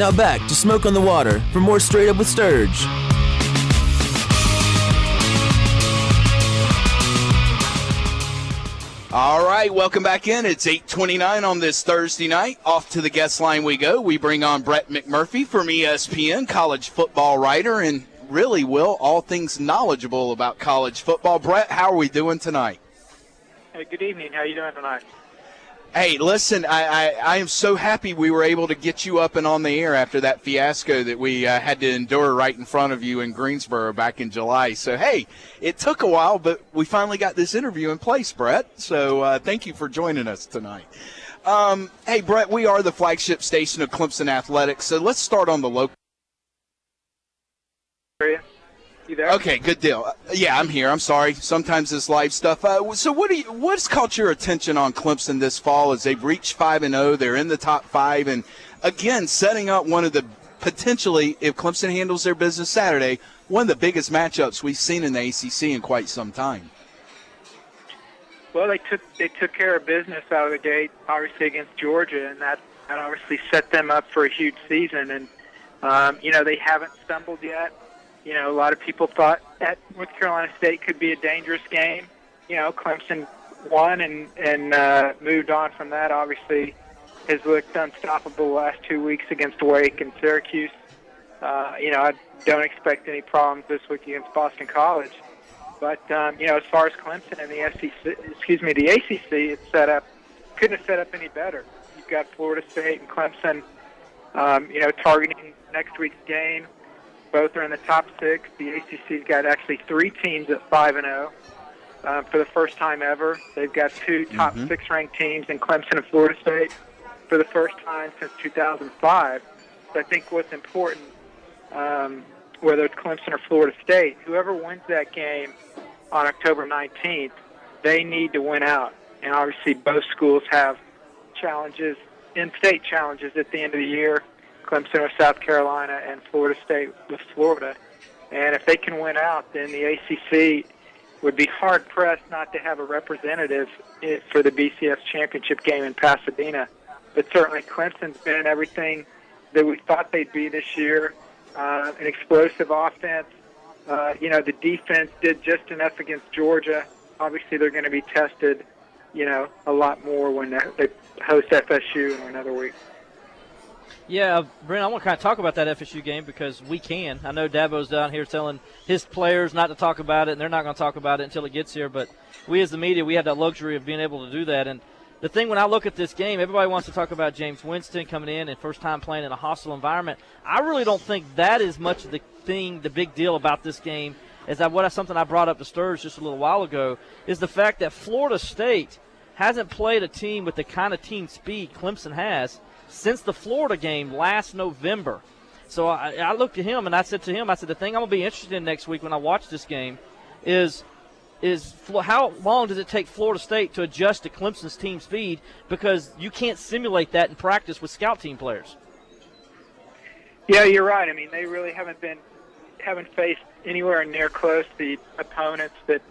Now back to Smoke on the Water for more Straight Up with Sturge. All right, welcome back in. It's 8:29 on this Thursday night. Off to the guest line we go. We bring on Brett McMurphy from ESPN, college football writer, and really, Will, all things knowledgeable about college football. Brett, how are we doing tonight? Hey, good evening. How are you doing tonight? Hey, listen, I am so happy we were able to get you up and on the air after that fiasco that we had to endure right in front of you in Greensboro back in July. So, hey, it took a while, but we finally got this interview in place, Brett. So thank you for joining us tonight. Hey, Brett, we are the flagship station of Clemson Athletics, so let's start on the local. You there? Okay, good deal. Yeah, I'm here. I'm sorry. Sometimes this live stuff. So what's caught your attention on Clemson this fall as they've reached 5-0? They're in the top 5, and again, setting up one of the potentially, if Clemson handles their business Saturday, one of the biggest matchups we've seen in the ACC in quite some time. Well, they took care of business out of the gate, obviously against Georgia, and that obviously set them up for a huge season. And they haven't stumbled yet. You know, a lot of people thought that North Carolina State could be a dangerous game. You know, Clemson won and moved on from that. Obviously, has looked unstoppable the last 2 weeks against Wake and Syracuse. I don't expect any problems this week against Boston College. But as far as Clemson and the the ACC, it's set up. Couldn't have set up any better. You've got Florida State and Clemson, targeting next week's game. Both are in the top 6. The ACC's got actually 3 teams at 5-0 for the first time ever. They've got 2 top 6 ranked teams in Clemson and Florida State for the first time since 2005. So I think what's important, whether it's Clemson or Florida State, whoever wins that game on October 19th, they need to win out. And obviously both schools have challenges, in-state challenges at the end of the year. Clemson with South Carolina and Florida State with Florida. And if they can win out, then the ACC would be hard-pressed not to have a representative for the BCS championship game in Pasadena. But certainly Clemson's been everything that we thought they'd be this year, an explosive offense. The defense did just enough against Georgia. Obviously they're going to be tested, a lot more when they host FSU in another week. Yeah, Brent, I want to kind of talk about that FSU game because we can. I know Dabo's down here telling his players not to talk about it, and they're not going to talk about it until it gets here. But we as the media, we have that luxury of being able to do that. And the thing when I look at this game, everybody wants to talk about James Winston coming in and first time playing in a hostile environment. I really don't think that is much of the big deal about this game, as something I brought up to Sturge just a little while ago, is the fact that Florida State hasn't played a team with the kind of team speed Clemson has since the Florida game last November. So I looked at him and I said, the thing I'm going to be interested in next week when I watch this game is how long does it take Florida State to adjust to Clemson's team speed, because you can't simulate that in practice with scout team players. Yeah, you're right. I mean, they really haven't faced anywhere near close the opponents that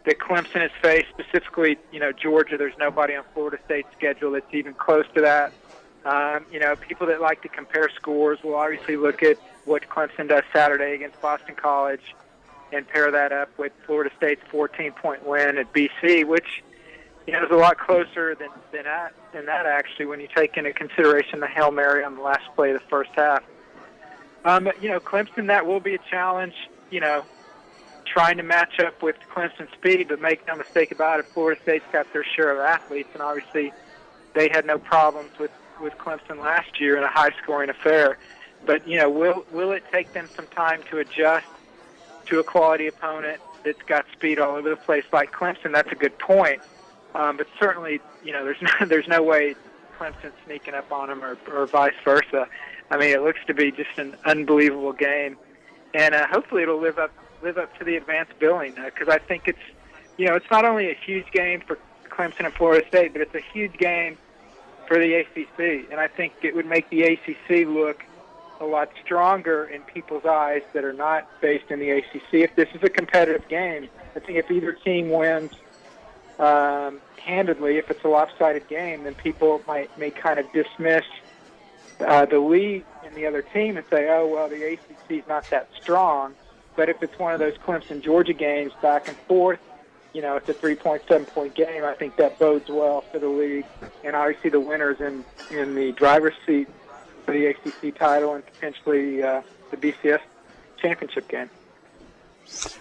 Clemson has faced, specifically, Georgia. There's nobody on Florida State's schedule that's even close to that. People that like to compare scores will obviously look at what Clemson does Saturday against Boston College and pair that up with Florida State's 14-point win at BC, which, is a lot closer than that actually when you take into consideration the Hail Mary on the last play of the first half. Clemson, that will be a challenge, trying to match up with Clemson's speed, but make no mistake about it, Florida State's got their share of athletes, and obviously they had no problems with Clemson last year in a high-scoring affair. But, will it take them some time to adjust to a quality opponent that's got speed all over the place like Clemson? That's a good point. But certainly, there's no way Clemson's sneaking up on them or vice versa. I mean, it looks to be just an unbelievable game. And hopefully it'll live up to the advanced billing, because I think it's not only a huge game for Clemson and Florida State, but it's a huge game for the ACC, and I think it would make the ACC look a lot stronger in people's eyes that are not based in the ACC. If this is a competitive game, I think if either team wins handedly, if it's a lopsided game, then people may kind of dismiss the league and the other team and say, oh, well, the ACC is not that strong. But if it's one of those Clemson-Georgia games back and forth, it's a 3.7-point game, I think that bodes well for the league. And obviously the winners in the driver's seat for the ACC title and potentially the BCS championship game.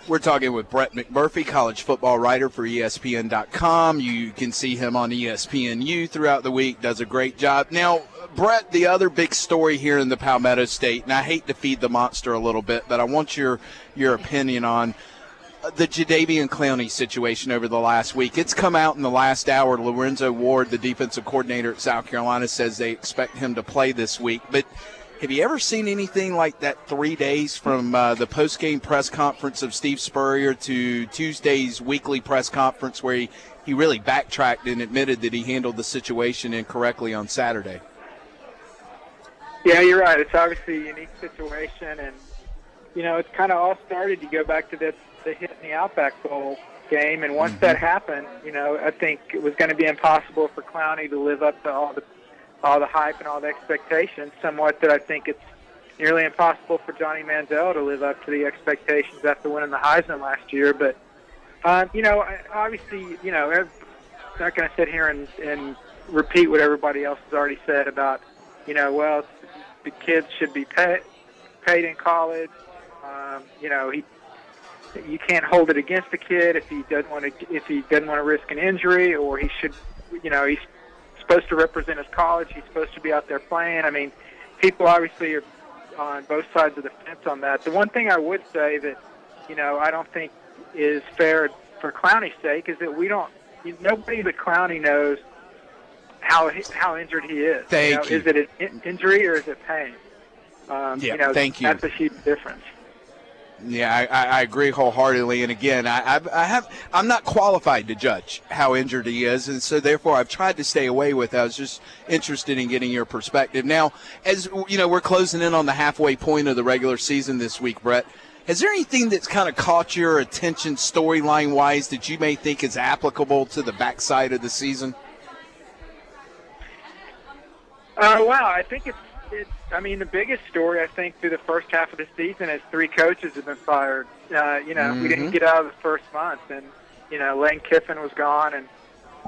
We're talking with Brett McMurphy, college football writer for ESPN.com. You can see him on ESPNU throughout the week, does a great job. Now, Brett, the other big story here in the Palmetto State, and I hate to feed the monster a little bit, but I want your opinion on the Jadeveon Clowney situation over the last week. It's come out in the last hour. Lorenzo Ward, the defensive coordinator at South Carolina, says they expect him to play this week. But have you ever seen anything like that 3 days from the post-game press conference of Steve Spurrier to Tuesday's weekly press conference where he really backtracked and admitted that he handled the situation incorrectly on Saturday? Yeah, you're right. It's obviously a unique situation, and, it's kind of all started. You go back to the hit in the Outback Bowl game, and once that happened, I think it was going to be impossible for Clowney to live up to all the hype and all the expectations, somewhat that I think it's nearly impossible for Johnny Manziel to live up to the expectations after winning the Heisman last year. But, obviously, I'm not going to sit here and repeat what everybody else has already said about, well, the kids should be paid in college. You can't hold it against the kid if he doesn't want to risk an injury, or he should, he's supposed to represent his college. He's supposed to be out there playing. I mean, people obviously are on both sides of the fence on that. The one thing I would say that, I don't think is fair for Clowney's sake is that nobody but Clowney knows how injured he is. Thank you. Is it an injury or is it pain? Thank you. That's a huge difference. Yeah, I agree wholeheartedly. And again, I'm not qualified to judge how injured he is, and so therefore I've tried to stay away with it. I was just interested in getting your perspective. Now, as we're closing in on the halfway point of the regular season this week, Brett. Is there anything that's kind of caught your attention storyline-wise that you may think is applicable to the backside of the season? Well, I think the biggest story, I think, through the first half of the season is 3 coaches have been fired. We didn't get out of the first month, and, Lane Kiffin was gone,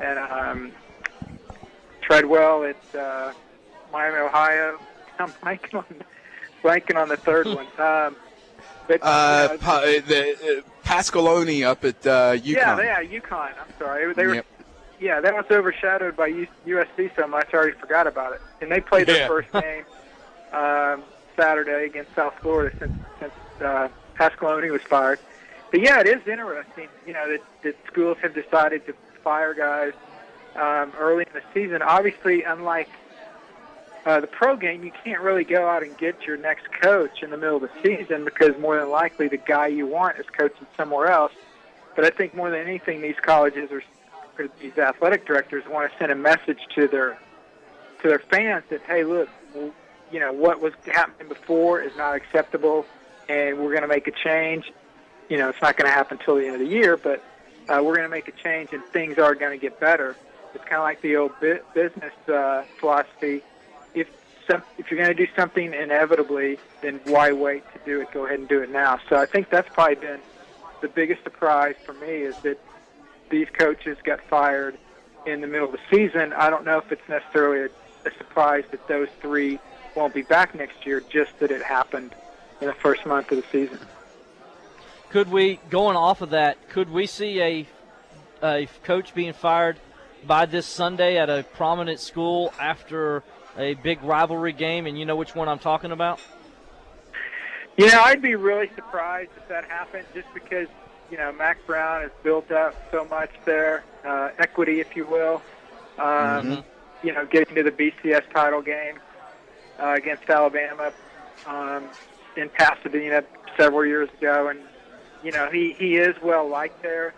and Treadwell at Miami, Ohio. I'm blanking on the third one. Pasqualoni up at UConn. Yeah, UConn. I'm sorry. They were. Yep. Yeah, that was overshadowed by USC so much I already forgot about it. And they played their first game Saturday against South Florida since Pasqualoni was fired. But, yeah, it is interesting, that schools have decided to fire guys early in the season. Obviously, unlike the pro game, you can't really go out and get your next coach in the middle of the season because more than likely the guy you want is coaching somewhere else. But I think more than anything, these colleges or these athletic directors want to send a message to their fans that, hey, look, what was happening before is not acceptable, and we're going to make a change. It's not going to happen until the end of the year, but we're going to make a change, and things are going to get better. It's kind of like the old business philosophy. If you're going to do something inevitably, then why wait to do it? Go ahead and do it now. So I think that's probably been the biggest surprise for me is that these coaches got fired in the middle of the season. I don't know if it's necessarily a surprise that those 3 won't be back next year, just that it happened in the first month of the season. Going off of that, could we see a coach being fired by this Sunday at a prominent school after a big rivalry game, and you know which one I'm talking about? I'd be really surprised if that happened just because, Mac Brown has built up so much there, equity, if you will. Getting to the BCS title game against Alabama in Pasadena several years ago. And, he is well liked there.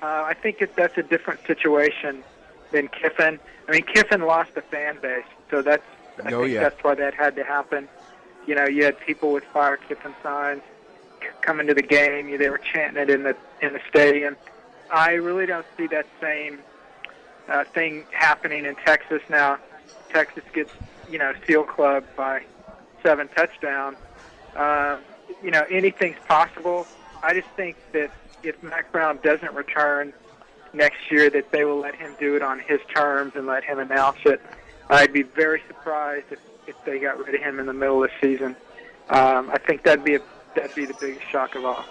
I think that's a different situation than Kiffin. I mean, Kiffin lost the fan base, so that's why that had to happen. You had people with Fire Kiffin signs coming to the game. They were chanting it in the stadium. I really don't see that same thing happening in Texas now. Texas gets Seal Club by 7 touchdowns. Anything's possible. I just think that if Mac Brown doesn't return next year, that they will let him do it on his terms and let him announce it. I'd be very surprised if they got rid of him in the middle of the season. I think that'd be the biggest shock of all.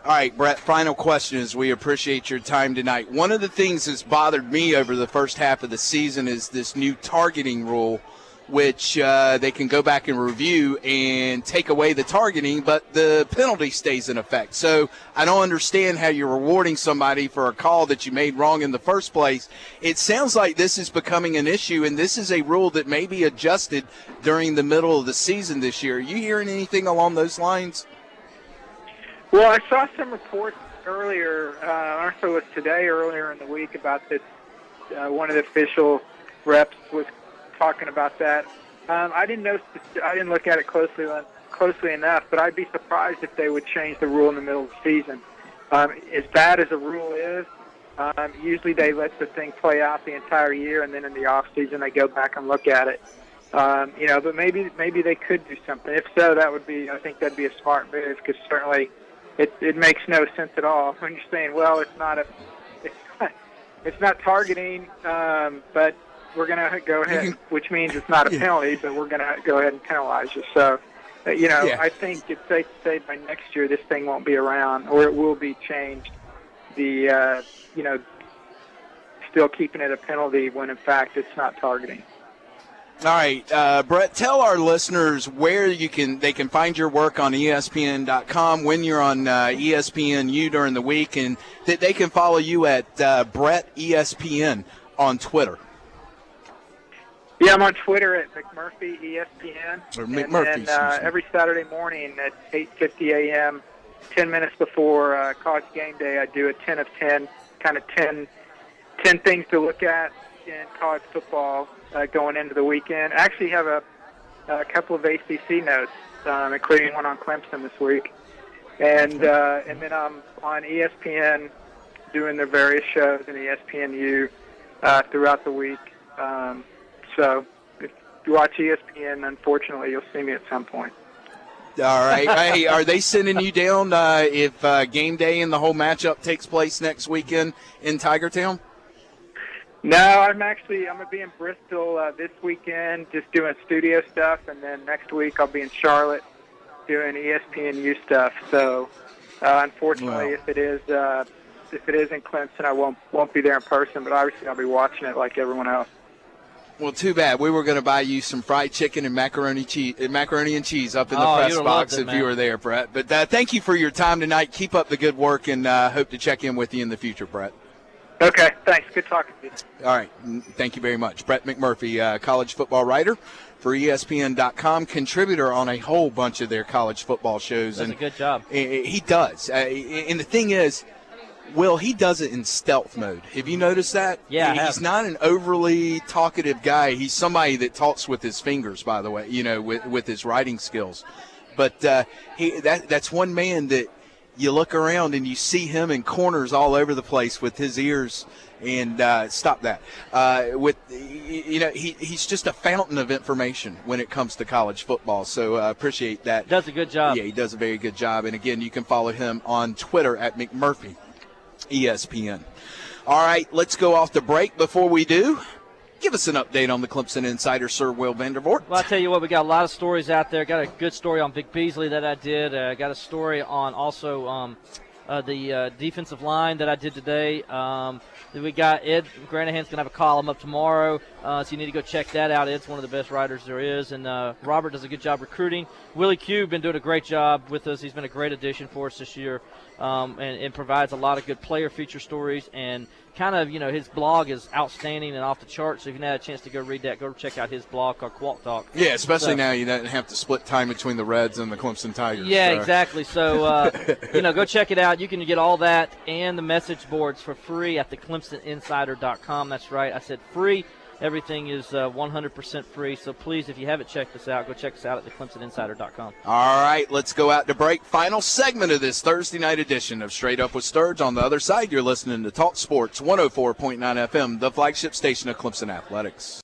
All right, Brett, final question is we appreciate your time tonight. One of the things that's bothered me over the first half of the season is this new targeting rule, which they can go back and review and take away the targeting, but the penalty stays in effect. So I don't understand how you're rewarding somebody for a call that you made wrong in the first place. It sounds like this is becoming an issue, and this is a rule that may be adjusted during the middle of the season this year. Are you hearing anything along those lines? Well, I saw some reports earlier, I don't know if it was today or earlier in the week, about this. One of the official reps was talking about that. I didn't look at it closely enough, but I'd be surprised if they would change the rule in the middle of the season. As bad as the rule is, usually they let the thing play out the entire year, and then in the off season they go back and look at it. But maybe they could do something. If so, I think that'd be a smart move, because certainly it makes no sense at all when you're saying, well, it's not targeting, but we're going to go ahead, which means it's not a penalty, but we're going to go ahead and penalize you. So, I think it's safe to say by next year this thing won't be around, or it will be changed. Still keeping it a penalty when in fact it's not targeting. All right, Brett, tell our listeners where they can find your work on ESPN.com, when you're on ESPNU during the week, and that they can follow you at Brett ESPN on Twitter. Yeah, I'm on Twitter at McMurphy ESPN. Or McMurphy. And every Saturday morning at 8:50 a.m., 10 minutes before College Game Day, I do a 10 of 10, kind of 10 things to look at in college football going into the weekend. I actually have a couple of ACC notes, including one on Clemson this week. And then I'm on ESPN doing their various shows in ESPNU throughout the week. So if you watch ESPN, unfortunately, you'll see me at some point. All right. Hey, are they sending you down if game day and the whole matchup takes place next weekend in Tigertown? No, I'm going to be in Bristol this weekend just doing studio stuff, and then next week I'll be in Charlotte doing ESPNU stuff. So unfortunately, if it is in Clemson, I won't be there in person, but obviously I'll be watching it like everyone else. Well, too bad. We were going to buy you some fried chicken and macaroni and cheese up in the press box if you were there, Brett. But thank you for your time tonight. Keep up the good work, and hope to check in with you in the future, Brett. Okay, thanks. Good talking to you. All right. Thank you very much. Brett McMurphy, college football writer for ESPN.com, contributor on a whole bunch of their college football shows. Does a good job. He does. And the thing is, Will, he does it in stealth mode. Have you noticed that? Yeah, He's not an overly talkative guy. He's somebody that talks with his fingers, by the way, with his writing skills. But that's one man that you look around and you see him in corners all over the place with his ears. And stop that. He's just a fountain of information when it comes to college football. So appreciate that. Does a good job. Yeah, he does a very good job. And again, you can follow him on Twitter at McMurphy ESPN. All right, let's go off the break. Before we do, give us an update on the Clemson Insider, Sir Will Vandervoort. Well, I'll tell you what, we got a lot of stories out there. Got a good story on Vic Beasley that I did. Got a story on also the defensive line that I did today. We got Ed Granahan's going to have a column up tomorrow, so you need to go check that out. Ed's one of the best writers there is, and Robert does a good job recruiting. Willie Q been doing a great job with us. He's been a great addition for us this year, and provides a lot of good player feature stories, and kind of, his blog is outstanding and off the charts. So if you had a chance to go read that, go check out his blog called Qualt Talk. Yeah, especially now you don't have to split time between the Reds and the Clemson Tigers. Yeah, exactly. So, go check it out. You can get all that and the message boards for free at theclemsoninsider.com. That's right. I said free. Everything is 100% free. So please, if you haven't checked us out, go check us out at theclemsoninsider.com. All right, let's go out to break. Final segment of this Thursday night edition of Straight Up with Sturge. On the other side, you're listening to Talk Sports 104.9 FM, the flagship station of Clemson Athletics.